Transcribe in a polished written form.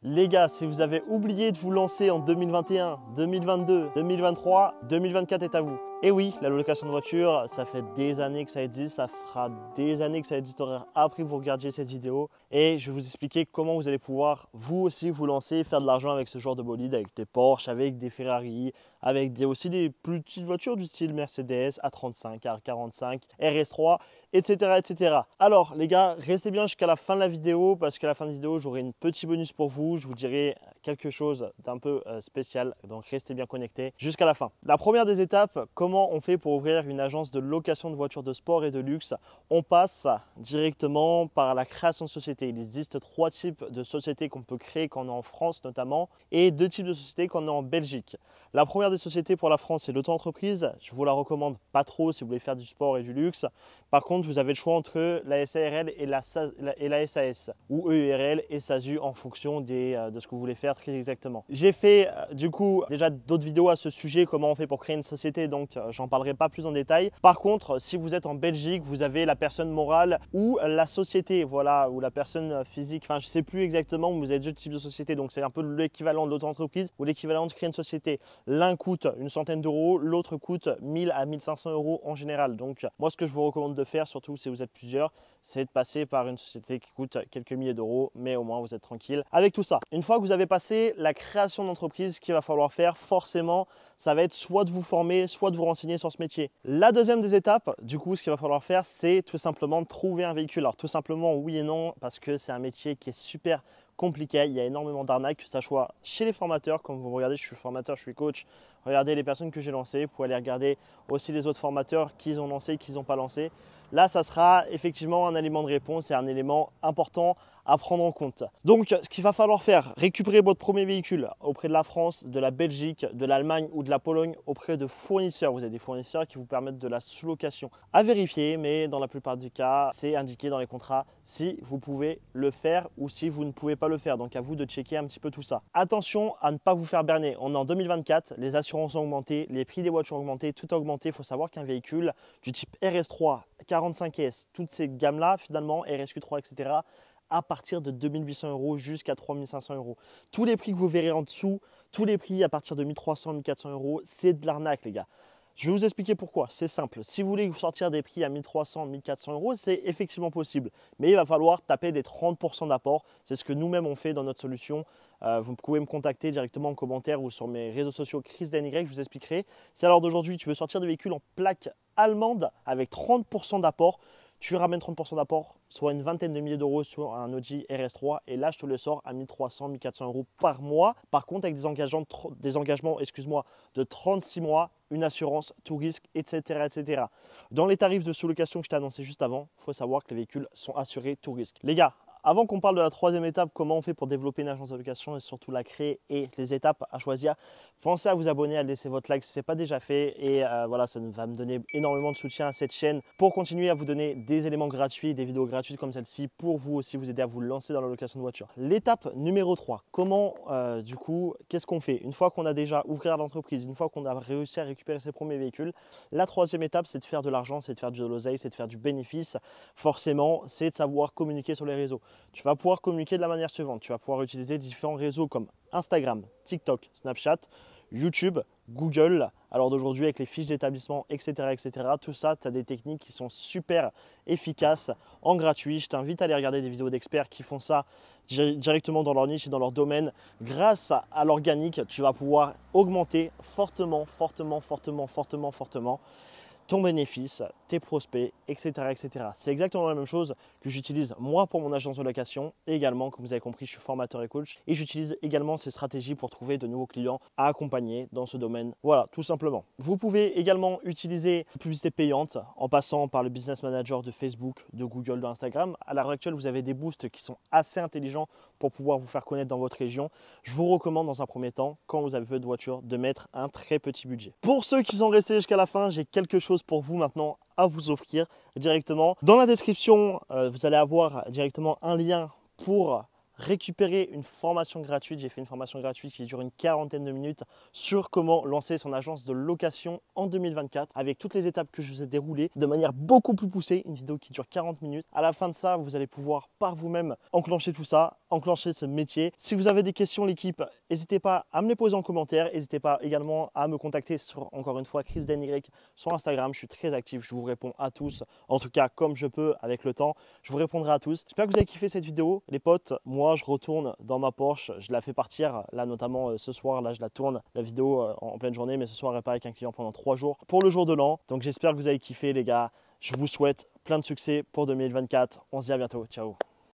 Les gars, si vous avez oublié de vous lancer en 2021, 2022, 2023, 2024 est à vous. Et oui, la location de voiture, ça fait des années que ça existe, ça fera des années que ça existera après que vous regardiez cette vidéo. Et je vais vous expliquer comment vous allez pouvoir vous aussi vous lancer et faire de l'argent avec ce genre de bolide, avec des Porsche, avec des Ferrari, avec aussi des plus petites voitures du style Mercedes, A35, A45, RS3, etc., etc. Alors les gars, restez bien jusqu'à la fin de la vidéo parce qu'à la fin de la vidéo, j'aurai un petit bonus pour vous. Je vous dirai quelque chose d'un peu spécial, donc restez bien connectés jusqu'à la fin. La première des étapes, comment on fait pour ouvrir une agence de location de voitures de sport et de luxe? On passe directement par la création de société. Il existe 3 types de sociétés qu'on peut créer quand on est en France notamment et 2 types de sociétés quand on est en Belgique. La première des sociétés pour la France, c'est l'auto-entreprise. Je vous la recommande pas trop si vous voulez faire du sport et du luxe. Par contre, vous avez le choix entre la SARL et la SAS ou EURL et SASU en fonction de ce que vous voulez faire très exactement. J'ai fait du coup déjà d'autres vidéos à ce sujet, comment on fait pour créer une société, donc j'en parlerai pas plus en détail. Par contre, si vous êtes en Belgique, vous avez la personne morale ou la société, voilà, ou la personne physique, enfin je sais plus exactement, vous avez deux types de sociétés, donc c'est un peu l'équivalent de l'auto-entreprise ou l'équivalent de créer une société. L'un coûte une centaine d'euros, l'autre coûte 1000 à 1500 euros en général. Donc moi ce que je vous recommande de faire, surtout si vous êtes plusieurs, c'est de passer par une société qui coûte quelques milliers d'euros, mais au moins vous êtes tranquille avec tout ça. Une fois que vous avez passé la création d'entreprise, ce qu'il va falloir faire forcément, ça va être soit de vous former, soit de vous renseigner sur ce métier. La deuxième des étapes, du coup, ce qu'il va falloir faire, c'est tout simplement trouver un véhicule. Alors tout simplement oui et non, parce que c'est un métier qui est super compliqué, il y a énormément d'arnaques, que ça soit chez les formateurs, comme vous regardez, je suis formateur, je suis coach, regardez les personnes que j'ai lancées, vous pouvez aller regarder aussi les autres formateurs qu'ils ont lancé, qu'ils n'ont pas lancé. Là, ça sera effectivement un élément de réponse et un élément important à prendre en compte. Donc, ce qu'il va falloir faire, récupérer votre premier véhicule auprès de la France, de la Belgique, de l'Allemagne ou de la Pologne auprès de fournisseurs. Vous avez des fournisseurs qui vous permettent de la sous-location à vérifier, mais dans la plupart des cas, c'est indiqué dans les contrats si vous pouvez le faire ou si vous ne pouvez pas le faire. Donc, à vous de checker un petit peu tout ça. Attention à ne pas vous faire berner. On est en 2024, les assurances ont augmenté, les prix des voitures ont augmenté, tout a augmenté. Il faut savoir qu'un véhicule du type RS3, 45S, toutes ces gammes-là, finalement, RSQ3, etc., à partir de 2800 euros jusqu'à 3500 euros. Tous les prix que vous verrez en dessous, tous les prix à partir de 1300, 1400 euros, c'est de l'arnaque, les gars. Je vais vous expliquer pourquoi. C'est simple. Si vous voulez vous sortir des prix à 1300, 1400 euros, c'est effectivement possible. Mais il va falloir taper des 30% d'apport. C'est ce que nous-mêmes on fait dans notre solution. Vous pouvez me contacter directement en commentaire ou sur mes réseaux sociaux ChrisDany, je vous expliquerai. Si à l'heure d'aujourd'hui, tu veux sortir des véhicules en plaque allemande avec 30% d'apport, tu ramènes 30% d'apport, soit une vingtaine de milliers d'euros sur un Audi RS3 et là je te le sors à 1300, 1400 euros par mois. Par contre avec des engagements de 36 mois, une assurance, tout risque, etc., etc. Dans les tarifs de sous-location que je t'ai annoncé juste avant, il faut savoir que les véhicules sont assurés tout risque. Les gars, avant qu'on parle de la troisième étape, comment on fait pour développer une agence de location et surtout la créer et les étapes à choisir, pensez à vous abonner, à laisser votre like si ce n'est pas déjà fait et voilà, ça va me donner énormément de soutien à cette chaîne pour continuer à vous donner des éléments gratuits, des vidéos gratuites comme celle-ci pour vous aussi vous aider à vous lancer dans la location de voiture. L'étape numéro 3, comment du coup, qu'est-ce qu'on fait? Une fois qu'on a déjà ouvert l'entreprise, une fois qu'on a réussi à récupérer ses premiers véhicules, la troisième étape c'est de faire de l'argent, c'est de faire de l'oseille, c'est de faire du bénéfice. Forcément, c'est de savoir communiquer sur les réseaux. Tu vas pouvoir communiquer de la manière suivante. Tu vas pouvoir utiliser différents réseaux comme Instagram, TikTok, Snapchat, YouTube, Google. Alors d'aujourd'hui avec les fiches d'établissement, etc., etc. Tout ça, tu as des techniques qui sont super efficaces en gratuit. Je t'invite à aller regarder des vidéos d'experts qui font ça directement dans leur niche et dans leur domaine. Grâce à l'organique, tu vas pouvoir augmenter fortement ton bénéfice, tes prospects, etc., etc. C'est exactement la même chose que j'utilise moi pour mon agence de location et également, comme vous avez compris, je suis formateur et coach et j'utilise également ces stratégies pour trouver de nouveaux clients à accompagner dans ce domaine. Voilà, tout simplement. Vous pouvez également utiliser une publicité payante en passant par le business manager de Facebook, de Google, d'Instagram. À l'heure actuelle, vous avez des boosts qui sont assez intelligents pour pouvoir vous faire connaître dans votre région. Je vous recommande dans un premier temps, quand vous avez peu de voitures, de mettre un très petit budget. Pour ceux qui sont restés jusqu'à la fin, j'ai quelque chose pour vous maintenant à vous offrir directement. Dans la description, vous allez avoir directement un lien pour récupérer une formation gratuite. J'ai fait une formation gratuite qui dure une quarantaine de minutes sur comment lancer son agence de location en 2024 avec toutes les étapes que je vous ai déroulées de manière beaucoup plus poussée. Une vidéo qui dure 40 minutes. À la fin de ça, vous allez pouvoir par vous-même enclencher tout ça enclencher ce métier. Si vous avez des questions, l'équipe, n'hésitez pas à me les poser en commentaire. N'hésitez pas également à me contacter sur, encore une fois, ChrisDNY sur Instagram. Je suis très actif, je vous réponds à tous. En tout cas, comme je peux avec le temps, je vous répondrai à tous. J'espère que vous avez kiffé cette vidéo. Les potes, moi, je retourne dans ma Porsche. Je la fais partir, là, notamment ce soir. Là, je la tourne, la vidéo en pleine journée. Mais ce soir, elle n'est pas avec un client pendant 3 jours pour le jour de l'an. Donc, j'espère que vous avez kiffé, les gars. Je vous souhaite plein de succès pour 2024. On se dit à bientôt. Ciao.